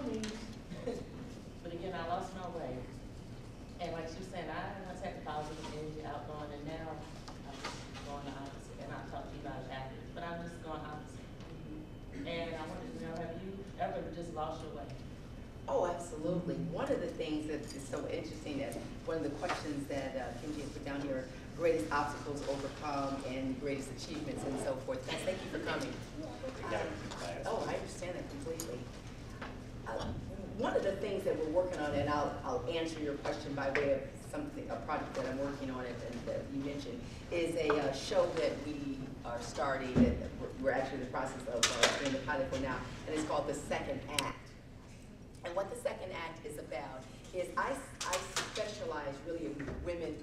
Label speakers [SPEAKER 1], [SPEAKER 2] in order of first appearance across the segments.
[SPEAKER 1] me. But again, I lost my way. And like she was saying, I once had the positive energy outgoing, and now I'm just going the opposite. And I'll talk to you about it afterwards, but I'm just going opposite. And I wanted to know, have you ever just lost your way?
[SPEAKER 2] Oh, absolutely. One of the things that is so interesting, that one of the questions that Kim G has put down here, greatest obstacles overcome and greatest achievements and so forth. Guys, thank you for coming. Oh, I understand that completely. One of the things that we're working on, and I'll answer your question by way of something, a project that I'm working on and that you mentioned, is a show that we are starting, that we're actually in the process of doing the pilot for now, and it's called The Second Act. And what The Second Act is about is I specialize really in women.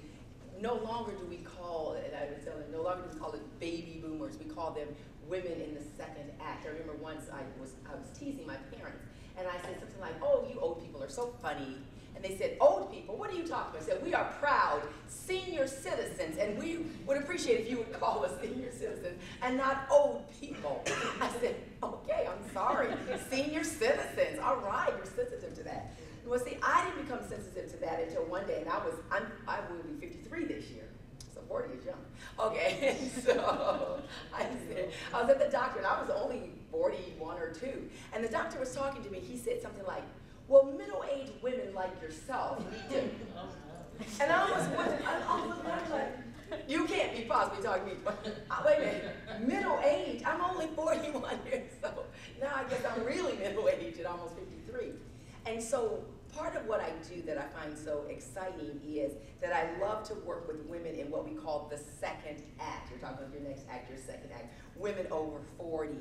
[SPEAKER 2] No longer do we call it, and I would tell them, no longer do we call it baby boomers. We call them women in the second act. I remember once I was teasing my parents, and I said something like, "Oh, you old people are so funny." And they said, "Old people? What are you talking about?" I said, "We are proud senior citizens, and we would appreciate if you would call us senior citizens and not old people." I said, "Okay, I'm sorry. Senior citizens. All right, you're sensitive to that." Well, see, I didn't become sensitive to that until one day, and I will be 53 this year. So 40 is young. Okay, so I was at the doctor, and I was only 41 or 2. And the doctor was talking to me. He said something like, "Well, middle-aged women like yourself need to." And I was like, you can't be possibly talking to me. Wait a minute, middle-aged? I'm only 41 years old. Now I guess I'm really middle-aged at almost 53. And so part of what I do that I find so exciting is that I love to work with women in what we call the second act. You're talking about your next act, your second act, women over 40.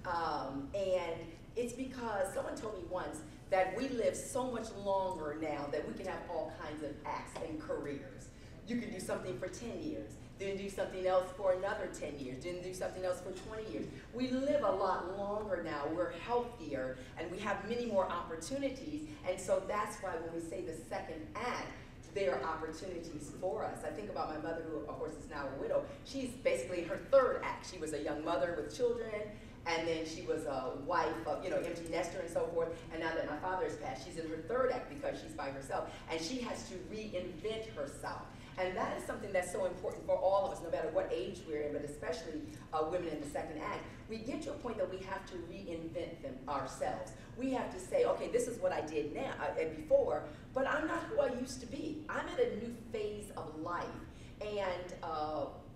[SPEAKER 2] And it's because someone told me once that we live so much longer now that we can have all kinds of acts and careers. You can do something for 10 years, then do something else for another 10 years, then do something else for 20 years. We live a lot longer now, we're healthier, and we have many more opportunities, and so that's why when we say the second act, there are opportunities for us. I think about my mother, who of course is now a widow. She's basically in her third act. She was a young mother with children, and then she was a wife of, empty nester and so forth, and now that my father has passed, she's in her third act because she's by herself, and she has to reinvent herself. And that is something that's so important for all of us, no matter what age we're in, but especially women in the second act. We get to a point that we have to reinvent them ourselves. We have to say, okay, this is what I did now and before, but I'm not who I used to be. I'm at a new phase of life, and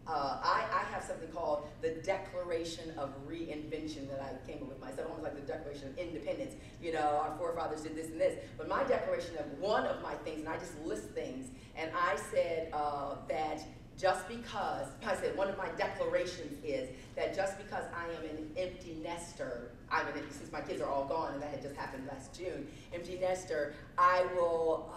[SPEAKER 2] I have something called the Declaration of Reinvention that I came up with myself, almost like the Declaration of Independence. Our forefathers did this and this, but my declaration of one of my things, and I just list things, and I said that one of my declarations is that just because I am an empty nester, since my kids are all gone, and that had just happened last June, empty nester, I will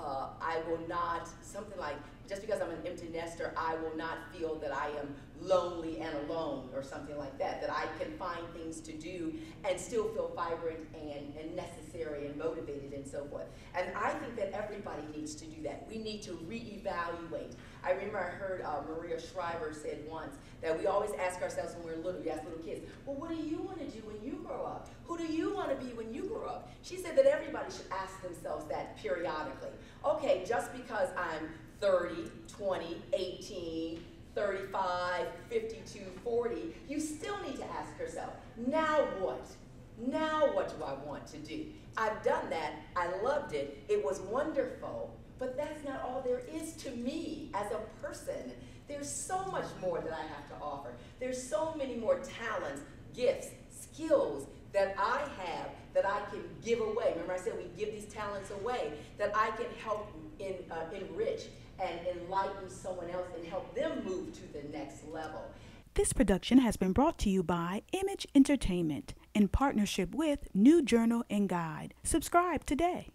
[SPEAKER 2] not, something like, just because I'm an empty nester, I will not feel that I am lonely and alone, or something like that, that I can find things to do and still feel vibrant and necessary and motivated and so forth. And I think that everybody needs to do that. We need to reevaluate. I remember I heard Maria Shriver said once that we always ask ourselves when we're little, we ask little kids, well, what do you want to do when you grow up? Who do you want to be when you grow up? She said that everybody should ask themselves that periodically. Okay, just because I'm 30, 20, 18, 35, 52, 40, you still need to ask yourself, now what? Now what do I want to do? I've done that, I loved it, it was wonderful, but that's not all there is to me as a person. There's so much more that I have to offer. There's so many more talents, gifts, skills that I have that I can give away. Remember I said we give these talents away, that I can help enrich and enlighten someone else and help them move to the next level.
[SPEAKER 3] This production has been brought to you by Image Entertainment in partnership with New Journal and Guide. Subscribe today.